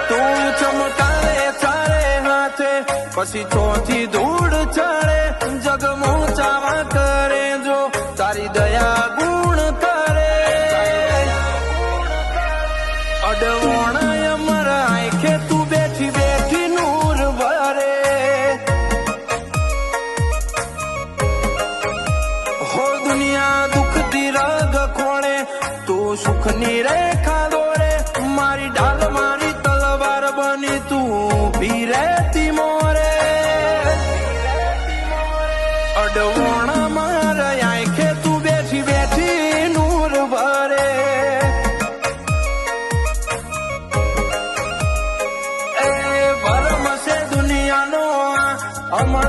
તું ચમકારે ચારે હાથે પછી ચોથી ધૂળ ચડે જગમો ચાવા કરે જો તારી દયા ગુણ કરે અડવોણા અમર આંખે તું બેઠી બેઠી નૂર ભરે હો દુનિયા દુઃખથી રગ ખોળે તું સુખની રેખા દોરે મારી ઢાલ મારી તલવાર બની તું ઊભી રહેતી મોરે અડવોણા મારા આંખે તું બેઠી બેઠી નૂર ભરે એ ભરમ છે દુનિયાનો અમર